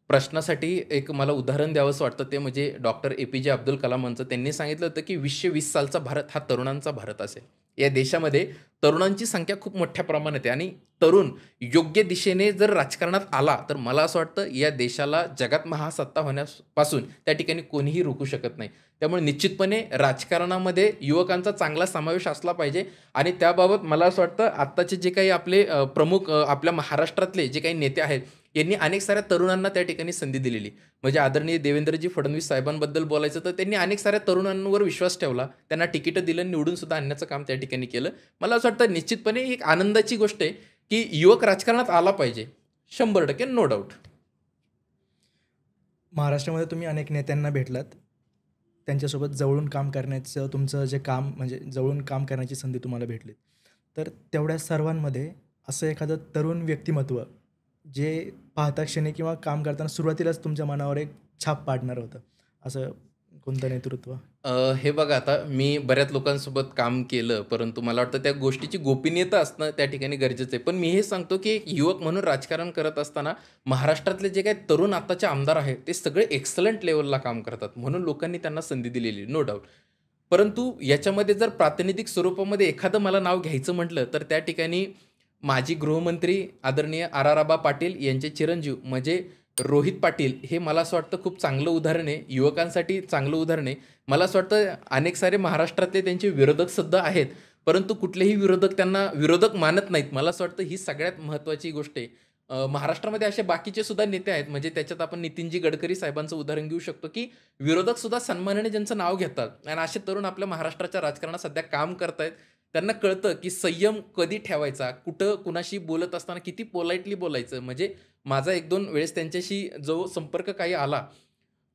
प्रश्नासाठी एक मला उदाहरण द्यावंसं वाटतं ते म्हणजे डॉक्टर ए.पी.जे. अब्दुल कलामांचं. त्यांनी सांगितलं होतं की 2020 सालचा भारत हा तरुणांचा भारत असेल. या देशामध्ये तरुणांची संख्या खूप मोठ्या प्रमाणात आहे आणि तरुण योग्य दिशेने जर राजकारणात आला तर मला असं वाटतं या देशाला जगात महासत्ता होण्यापासून त्या ठिकाणी कोणीही रोखू शकत नाही. त्यामुळे निश्चितपणे राजकारणामध्ये युवकांचा चांगला समावेश असला पाहिजे आणि त्याबाबत मला असं वाटतं आत्ताचे जे काही आपले प्रमुख आपल्या महाराष्ट्रातले जे काही नेते आहेत यांनी अनेक साऱ्या तरुणांना त्या ठिकाणी संधी दिलेली. म्हणजे आदरणीय देवेंद्रजी फडणवीस साहेबांबद्दल बोलायचं तर त्यांनी अनेक साऱ्या तरुणांवर विश्वास ठेवला. त्यांना तिकीटं दिलं, निवडून सुद्धा आणण्याचं काम त्या ठिकाणी केलं. मला असं वाटतं निश्चितपणे ही एक आनंदाची गोष्ट आहे, की युवक राजकारणात आला पाहिजे. 100% नो डाऊट. महाराष्ट्रामध्ये तुम्ही अनेक नेत्यांना भेटलात. त्यांच्यासोबत जवळून काम करण्याचं तुमचं जे काम म्हणजे जवळून काम करण्याची संधी तुम्हाला भेटली. तर तेवढ्या सर्वांमध्ये असं एखादं तरुण व्यक्तिमत्व जे पाहता क्षणी किंवा काम करताना सुरुवातीलाच तुमच्या मनावर एक छाप पाडणारं होतं, असं कोणतं नेतृत्व? हे बघा आता मी बऱ्याच लोकांसोबत काम केलं, परंतु मला वाटतं त्या गोष्टीची गोपनीयता असणं त्या ठिकाणी गरजेचं आहे. पण मी हे सांगतो, की एक युवक म्हणून राजकारण करत असताना महाराष्ट्रातले जे काही तरुण आत्ताचे आमदार आहेत, ते सगळे एक्सलंट लेव्हलला काम करतात. म्हणून लोकांनी त्यांना संधी दिलेली, नो डाऊट. परंतु याच्यामध्ये जर प्रातिनिधिक स्वरूपामध्ये एखादं मला नाव घ्यायचं म्हटलं, तर त्या ठिकाणी माजी गृहमंत्री आदरणीय आर.आर.आबा पाटील यांचे चिरंजीव म्हणजे रोहित पाटील हे मला असं वाटतं खूप चांगलं उदाहरण आहे. युवकांसाठी चांगलं उदाहरण आहे. मला असं वाटतं अनेक सारे महाराष्ट्रातले त्यांचे विरोधकसुद्धा आहेत. परंतु कुठलेही विरोधक त्यांना विरोधक मानत नाहीत. मला असं वाटतं ही सगळ्यात महत्त्वाची गोष्ट आहे. महाराष्ट्रामध्ये असे बाकीचे सुद्धा नेते आहेत. म्हणजे त्याच्यात आपण नितीनजी गडकरी साहेबांचं उदाहरण घेऊ शकतो, की विरोधकसुद्धा सन्मानाने ज्यांचं नाव घेतात आणि असे तरुण आपल्या महाराष्ट्राच्या राजकारणात सध्या काम करतायत. त्यांना कळतं, की संयम कधी ठेवायचा, कुठं कुणाशी बोलत असताना किती पोलाइटली बोलायचं. म्हणजे माझा 1-2 वेळेस त्यांच्याशी जो संपर्क काही आला,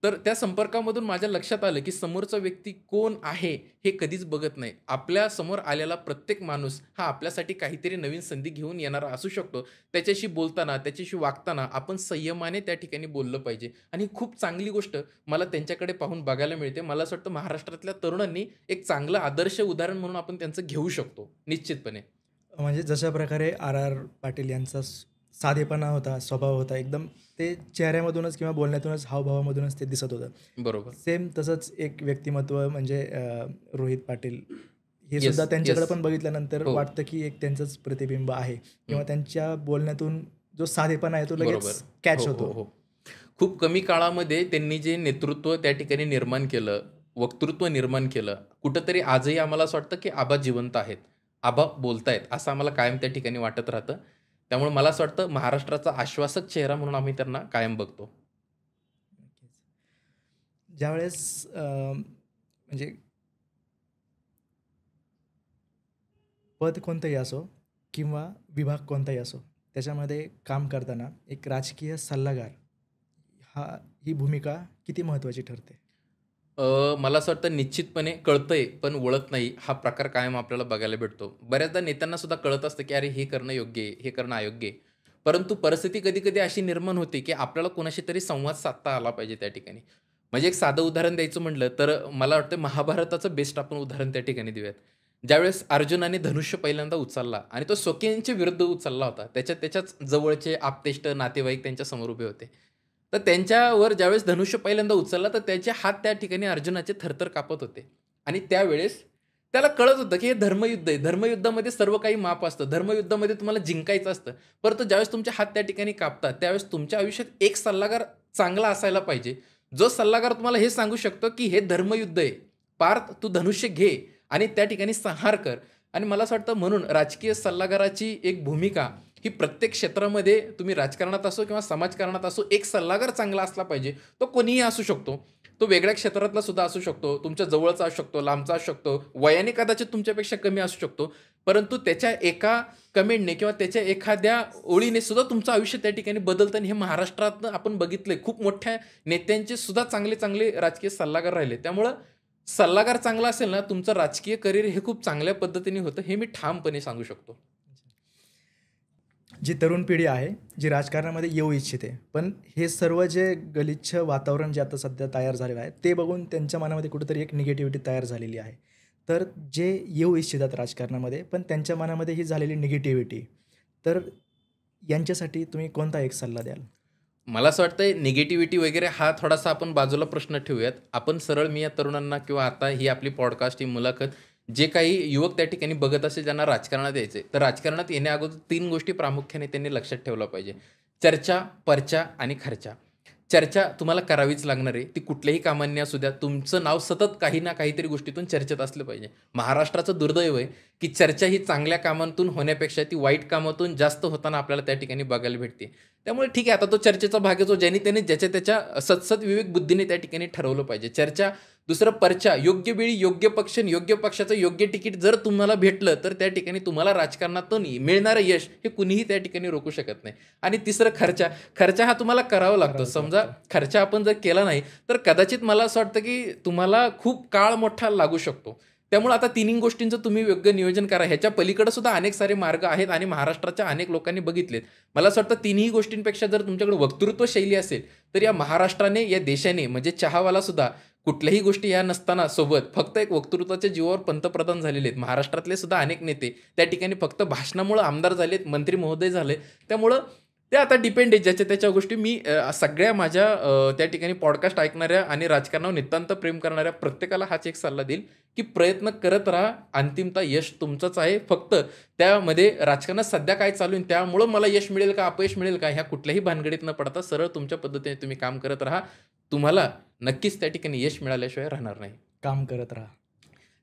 तर त्या संपर्कामधून माझ्या लक्षात आलं, की समोरचा व्यक्ती कोण आहे हे कधीच बघत नाही. आपल्या समोर आलेला प्रत्येक माणूस हा आपल्यासाठी काहीतरी नवीन संधी घेऊन येणारा असू शकतो. त्याच्याशी बोलताना, त्याच्याशी वागताना आपण संयमाने त्या ठिकाणी बोललं पाहिजे आणि खूप चांगली गोष्ट मला त्यांच्याकडे पाहून बघायला मिळते. मला असं वाटतं महाराष्ट्रातल्या तरुणांनी एक चांगलं आदर्श उदाहरण म्हणून आपण त्यांचं घेऊ शकतो निश्चितपणे. म्हणजे जशा प्रकारे आर.आर. पाटील यांचा साधेपणा होता, स्वभाव होता, एकदम ते चेहऱ्यामधूनच किंवा बोलण्यातूनच, हावभावामधूनच ते दिसत होतं. बरोबर. सेम तसंच एक व्यक्तिमत्व म्हणजे रोहित पाटील हे येस, सुद्धा त्यांच्याकडे येस. पण बघितल्यानंतर हो. वाटतं की एक त्यांचंच प्रतिबिंब आहे किंवा हं. त्यांच्या बोलण्यातून जो साधेपणा आहे तो बरोबर. लगेच कॅच हो, हो, होतो. हो. खूप कमी काळामध्ये त्यांनी जे नेतृत्व त्या ठिकाणी निर्माण केलं, वक्तृत्व निर्माण केलं, कुठेतरी आजही आम्हाला असं वाटतं, की आबा जिवंत आहेत. आबा बोलतायत, असं आम्हाला कायम त्या ठिकाणी वाटत राहतं. त्यामुळे मला असं वाटतं महाराष्ट्राचा आश्वासक चेहरा म्हणून आम्ही त्यांना कायम बघतो. ज्यावेळेस म्हणजे पद कोणतंही असो किंवा विभाग कोणताही असो, त्याच्यामध्ये काम करताना एक राजकीय सल्लागार हा ही भूमिका किती महत्त्वाची ठरते? मला असं वाटतं निश्चितपणे कळतंय, पण वळत नाही हा प्रकार कायम आपल्याला बघायला भेटतो. बऱ्याचदा नेत्यांना सुद्धा कळत असतं, की अरे हे करणं योग्य आहे, हे करणं अयोग्य आहे. परंतु परिस्थिती कधी-कधी अशी निर्माण होते, की आपल्याला कोणाशी तरी संवाद साधता आला पाहिजे त्या ठिकाणी. म्हणजे एक साधं उदाहरण द्यायचं म्हटलं, तर मला वाटतं महाभारताचं बेस्ट आपण उदाहरण त्या ठिकाणी देऊयात. ज्यावेळेस अर्जुनाने धनुष्य पहिल्यांदा उचलला आणि तो स्वकीयांच्या विरुद्ध उचलला होता. त्याच्याच जवळचे आप्तेष्ट, नातेवाईक त्यांच्यासमोर उभे होते. तर त्यांच्यावर ज्यावेळेस धनुष्य पहिल्यांदा उचलला, तर त्याचे हात त्या ठिकाणी अर्जुनाचे थरथर कापत होते. आणि त्यावेळेस त्याला कळत होतं, की हे धर्मयुद्ध आहे. धर्मयुद्धामध्ये सर्व काही माप असतं. धर्मयुद्धामध्ये तुम्हाला जिंकायचं असतं. परंतु ज्यावेळेस तुमचे हात त्या ठिकाणी कापतात, त्यावेळेस तुमच्या आयुष्यात एक सल्लागार चांगला असायला पाहिजे. जो सल्लागार तुम्हाला हे सांगू शकतो, की हे धर्मयुद्ध आहे. पार्थ तू धनुष्य घे आणि त्या ठिकाणी संहार कर. आणि मला असं वाटतं म्हणून राजकीय सल्लागाराची एक भूमिका ही प्रत्येक क्षेत्रामध्ये तुम्ही राजकारणात असो किंवा समाजकारणात असो, एक सल्लागार चांगला असला पाहिजे. तो कोणीही असू शकतो. तो वेगळ्या क्षेत्रातला सुद्धा असू शकतो. तुमच्या जवळचा असू शकतो, लांबचा असू शकतो. वयाने कदाचित तुमच्यापेक्षा कमी असू शकतो. परंतु त्याच्या एका कमेंटने किंवा त्याच्या एखाद्या ओळीने सुद्धा तुमचं आयुष्य त्या ठिकाणी बदलतं आणि हे महाराष्ट्रातनं आपण बघितलंय. खूप मोठ्या नेत्यांचे सुद्धा चांगले राजकीय सल्लागार राहिले. त्यामुळं सल्लागार चांगला असेल ना, तुमचं राजकीय करिअर हे खूप चांगल्या पद्धतीने होतं, हे मी ठामपणे सांगू शकतो. जी तरुण पिढी आहे, जी राजकारणामध्ये येऊ इच्छिते. पण हे सर्व जे गलिच्छ वातावरण जे आता सध्या तयार झालेलं आहे, ते बघून त्यांच्या मनामध्ये कुठेतरी एक निगेटिव्हिटी तयार झालेली आहे. तर जे येऊ इच्छितात राजकारणामध्ये, पण त्यांच्या मनामध्ये ही झालेली निगेटिव्हिटी, तर यांच्यासाठी तुम्ही कोणता एक सल्ला द्याल? मला असं वाटतंय निगेटिव्हिटी वगैरे हा थोडासा आपण बाजूला प्रश्न ठेवूयात. आपण सरळ मी या तरुणांना किंवा आता ही आपली पॉडकास्ट, ही मुलाखत जे काही युवक त्या ठिकाणी बघत असेल ज्यांना राजकारणात यायचं तर राजकारणात येण्याअगोदर 3 गोष्टी प्रामुख्याने त्यांनी लक्षात ठेवल्या पाहिजे. चर्चा, पर्चा आणि खर्चा. चर्चा तुम्हाला करावीच लागणार आहे. ती कुठल्याही कामांनी असू द्या. तुमचं नाव सतत काही ना काहीतरी गोष्टीतून चर्चेत असलं पाहिजे. महाराष्ट्राचं दुर्दैव आहे, की चर्चा ही चांगल्या कामातून होण्यापेक्षा ती वाईट कामातून जास्त होताना आपल्याला त्या ठिकाणी बघायला भेटते. त्यामुळे ठीक आहे, आता तो चर्चेचा भाग आहे, जो ज्याने त्याने ज्याच्या त्याच्या सदसद विवेक बुद्धीने त्या ठिकाणी ठरवलं पाहिजे. चर्चा. दुसरं पर्चा. योग्य वेळी योग्य पक्ष आणि योग्य पक्षाचं योग्य तिकीट जर तुम्हाला भेटलं तर त्या ठिकाणी तुम्हाला राजकारणातून मिळणारं यश हे कुणीही त्या ठिकाणी रोखू शकत नाही. आणि तिसरं खर्चा. खर्च हा तुम्हाला करावा लागतो. समजा खर्च आपण जर केला नाही तर कदाचित मला असं वाटतं की तुम्हाला खूप काळ मोठा लागू शकतो. त्यामुळे आता तिन्ही गोष्टींचं तुम्ही योग्य नियोजन करा. ह्याच्या पलीकडे सुद्धा अनेक सारे मार्ग आहेत आणि महाराष्ट्राच्या अनेक लोकांनी बघितलेत. मला असं वाटतं तिन्ही गोष्टींपेक्षा जर तुमच्याकडे वक्तृत्व शैली असेल तर या महाराष्ट्राने, या देशाने, म्हणजे चहावाला सुद्धा कुठल्याही गोष्टी या नसताना सोबत फक्त एक वक्तृत्वाच्या जीवावर पंतप्रधान झालेले आहेत. महाराष्ट्रातले सुद्धा अनेक नेते त्या ठिकाणी फक्त भाषणामुळे आमदार झालेत, मंत्री महोदय झाले. त्यामुळं ते आता डिपेंड आहे ज्याच्या त्याच्या गोष्टी. मी सगळ्या माझ्या त्या ठिकाणी पॉडकास्ट ऐकणाऱ्या आणि राजकारणावर नितांत प्रेम करणाऱ्या प्रत्येकाला हाच एक सल्ला देईल की प्रयत्न करत राहा. अंतिमतः यश तुमचंच आहे. फक्त त्यामध्ये राजकारणात सध्या काय चालू आहे त्यामुळं मला यश मिळेल का अपयश मिळेल का ह्या कुठल्याही भानगडीत न पडता सरळ तुमच्या पद्धतीने तुम्ही काम करत राहा. तुम्हाला नक्कीच त्या ठिकाणी यश मिळाल्याशिवाय राहणार नाही. काम करत राहा.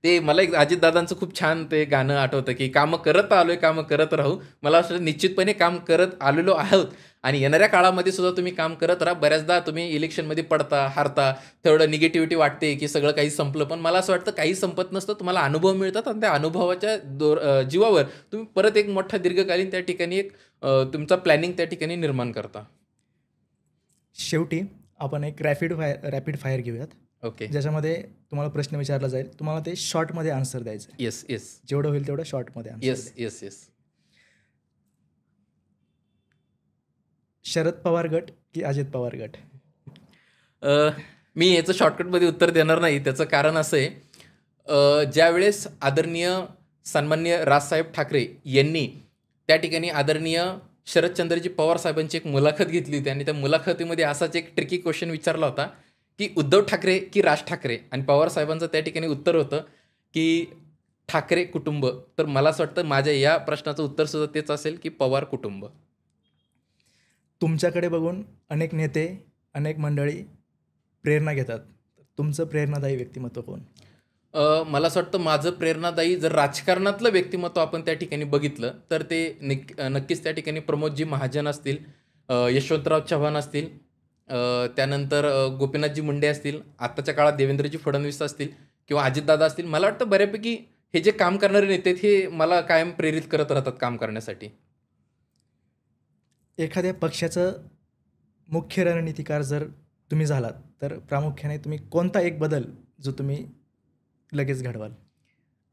ते मला एक अजितदादांचं खूप छान ते गाणं आठवतं की कामं करत आलोय, कामं करत राहू. मला असं निश्चितपणे काम करत आलेलो आहोत आणि येणाऱ्या काळामध्ये सुद्धा तुम्ही काम करत राहा. बऱ्याचदा तुम्ही इलेक्शनमध्ये पडता, हारता, तेवढं निगेटिव्हिटी वाटते की सगळं काही संपलं. पण मला असं वाटतं काही संपत नसतं. तुम्हाला अनुभव मिळतात आणि त्या अनुभवाच्या जीवावर तुम्ही परत एक मोठा दीर्घकालीन त्या ठिकाणी एक तुमचा प्लॅनिंग त्या ठिकाणी निर्माण करता. शेवटी आपण एक रॅपिड फायर घेऊयात. ओके. ज्याच्यामध्ये तुम्हाला प्रश्न विचारला जाईल, तुम्हाला ते शॉर्टमध्ये आन्सर द्यायचं आहे. येस येस जेवढं होईल तेवढं शॉर्टमध्ये answer. Yes yes yes. Sharad Pawar गट की अजित पवार गट? मी याचं शॉर्टकटमध्ये उत्तर देणार नाही. त्याचं कारण असं आहे, ज्यावेळेस आदरणीय सन्माननीय राजसाहेब ठाकरे यांनी त्या ठिकाणी आदरणीय शरदचंद्रजी पवार साहेबांची एक मुलाखत घेतली होती आणि त्या मुलाखतीमध्ये असाच एक ट्रिकी क्वेश्चन विचारला होता की उद्धव ठाकरे की राज ठाकरे, आणि पवार साहेबांचं त्या ठिकाणी उत्तर होतं की ठाकरे कुटुंब. तर मला असं वाटतं माझ्या या प्रश्नाचं उत्तर सुद्धा तेच असेल की पवार कुटुंब. तुमच्याकडे बघून अनेक नेते, अनेक मंडळी प्रेरणा घेतात. तुमचं प्रेरणादायी व्यक्तिमत्व कोण? मला असं वाटतं माझं प्रेरणादायी जर राजकारणातलं व्यक्तिमत्व आपण त्या ठिकाणी बघितलं तर ते नक्कीच त्या ठिकाणी प्रमोदजी महाजन असतील, यशवंतराव चव्हाण असतील, त्यानंतर गोपीनाथजी मुंडे असतील, आत्ताच्या काळात देवेंद्रजी फडणवीस असतील किंवा अजितदादा असतील. मला वाटतं बऱ्यापैकी हे जे काम करणारे नेते आहेत हे मला कायम प्रेरित करत राहतात काम करण्यासाठी. एखाद्या पक्षाचं मुख्य रणनीतिकार जर तुम्ही झालात तर प्रामुख्याने तुम्ही कोणता एक बदल जो तुम्ही लगेच घडवाल?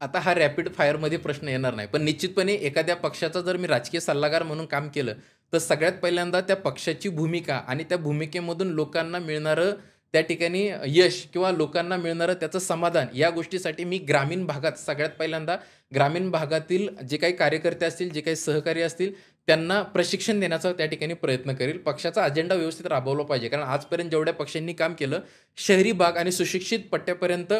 आता हा रॅपिड फायरमध्ये प्रश्न येणार नाही, पण निश्चितपणे एखाद्या पक्षाचा जर मी राजकीय सल्लागार म्हणून काम केलं तर सगळ्यात पहिल्यांदा त्या पक्षाची भूमिका आणि त्या भूमिकेमधून लोकांना मिळणारं त्या ठिकाणी यश किंवा लोकांना मिळणारं त्याचं समाधान, या गोष्टीसाठी मी ग्रामीण भागात सगळ्यात पहिल्यांदा ग्रामीण भागातील जे काही कार्यकर्ते असतील, जे काही सहकारी असतील, त्यांना प्रशिक्षण देण्याचा त्या ठिकाणी प्रयत्न करेल. पक्षाचा अजेंडा व्यवस्थित राबवला पाहिजे, कारण आजपर्यंत जेवढ्या पक्षांनी काम केलं शहरी भाग आणि सुशिक्षित पट्ट्यापर्यंत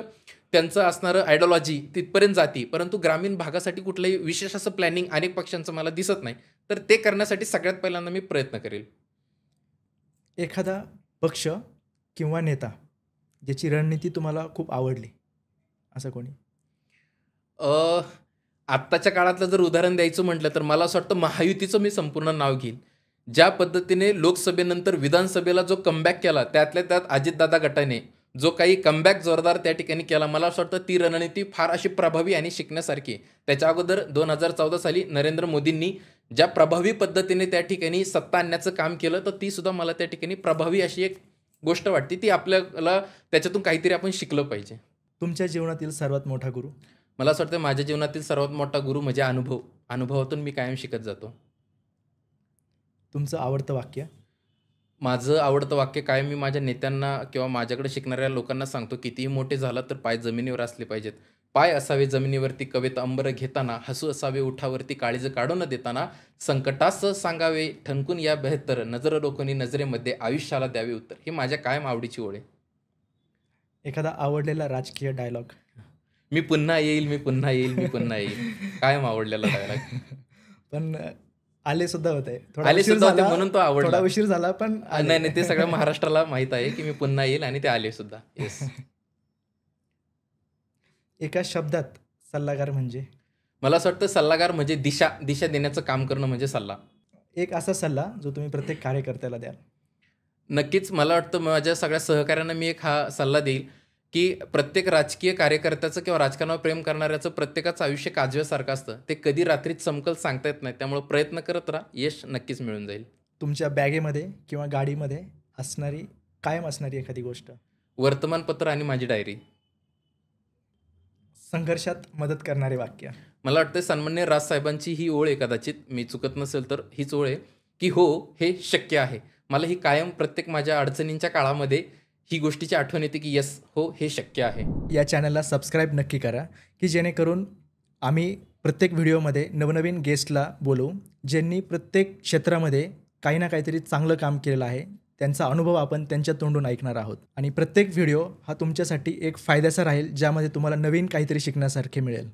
त्यांचं असणारं आयडिओलॉजी तिथपर्यंत जाती, परंतु ग्रामीण भागासाठी कुठलंही विशेष असं प्लॅनिंग अनेक पक्षांचं मला दिसत नाही. तर ते करण्यासाठी सगळ्यात पहिल्यांदा मी प्रयत्न करेल. एखादा पक्ष किंवा नेता ज्याची रणनीती तुम्हाला खूप आवडली, असं कोणी? आत्ताच्या काळातलं जर उदाहरण द्यायचं म्हटलं तर मला असं वाटतं महायुतीचं मी संपूर्ण नाव घेईन. ज्या पद्धतीने लोकसभेनंतर विधानसभेला जो कमबॅक केला, त्यातल्या त्यात अजितदादा गटाने जो काही कमबॅक जोरदार त्या ठिकाणी केला, मला असं वाटतं ती रणनीती फार अशी प्रभावी आणि शिकण्यासारखी. त्याच्या अगोदर 2014 साली नरेंद्र मोदींनी ज्या प्रभावी पद्धतीने त्या ठिकाणी सत्ता आणण्याचं काम केलं, तर ती सुद्धा मला त्या ठिकाणी प्रभावी अशी एक गोष्ट वाटते. ती आपल्याला त्याच्यातून काहीतरी आपण शिकलं पाहिजे. तुमच्या जीवनातील सर्वात मोठा गुरु? मला असं वाटतं माझ्या जीवनातील सर्वात मोठा गुरु म्हणजे अनुभव. अनुभवातून मी कायम शिकत जातो. तुमचं आवडतं वाक्य? माझं आवडतं वाक्य कायम मी माझ्या नेत्यांना किंवा माझ्याकडे शिकणाऱ्या लोकांना सांगतो, कितीही मोठे झाला तर पाय जमिनीवर असले पाहिजेत. पाय असावे जमिनीवरती कवेत अंबर घेताना, हसू असावे ओठावरती काळीज काढू न देताना, संकटास सांगावे ठणकून या बेहत्तर, नजर रोखणी नजरेमध्ये आयुष्याला द्यावे उत्तर. ही माझ्या कायम आवडीची ओळ आहे. एखादा आवडलेला राजकीय डायलॉग? मी पुन्हा येईल, मी पुन्हा येईल, मी पुन्हा येईल. कायम आवडलेला डायलॉग. पण आले सुद्धा होते. थोडा आले उशीर सुद्धा होते झाला, म्हणून तो आवडला. थोडा उशीर झाला पण आले. नाही, नाही. ते सगळ्या महाराष्ट्राला माहीत आहे, की मी पुन्हा येईल आणि ते आले सुद्धा. येस. एका शब्दात सल्लागार म्हणजे? मला असं वाटतं सल्लागार म्हणजे दिशा देण्याचं काम करणं म्हणजे सल्ला. एक असा सल्ला जो तुम्ही प्रत्येक कार्यकर्त्याला द्याल? नक्कीच मला वाटतं माझ्या सगळ्या सहकाऱ्यांना मी एक हा सल्ला देईल, की प्रत्येक राजकीय कार्यकर्त्याचं किंवा राजकारणावर प्रेम करणाऱ्याचं प्रत्येकाचं आयुष्य काजव्यासारखं असतं. ते कधी रात्रीत चमकल सांगता येत नाही. त्यामुळे प्रयत्न करत राहा, यश नक्कीच मिळून जाईल. तुमच्या बॅगेमध्ये किंवा गाडीमध्ये कायम असणारी एखादी गोष्ट? वर्तमानपत्र आणि माझी डायरी. संघर्षात मदत करणारे वाक्य? मला वाटतं सन्माननीय राजसाहेबांची ही ओळ आहे, कदाचित मी चुकत नसेल तर हीच ओळ आहे, की हो हे शक्य आहे. मला ही कायम प्रत्येक माझ्या अडचणींच्या काळामध्ये ही गोष्टीची आठवण येते, की येस हो हे शक्य आहे. या चॅनलला सबस्क्राईब नक्की करा, की जेणेकरून आम्ही प्रत्येक व्हिडिओमध्ये नवनवीन गेस्टला बोलवू, ज्यांनी प्रत्येक क्षेत्रामध्ये काही ना काहीतरी चांगलं काम केलेलं आहे. त्यांचा अनुभव आपण त्यांच्या तोंडून ऐकणार आहोत आणि प्रत्येक व्हिडिओ हा तुमच्यासाठी एक फायद्याचा राहील, ज्यामध्ये तुम्हाला नवीन काहीतरी शिकण्यासारखे मिळेल.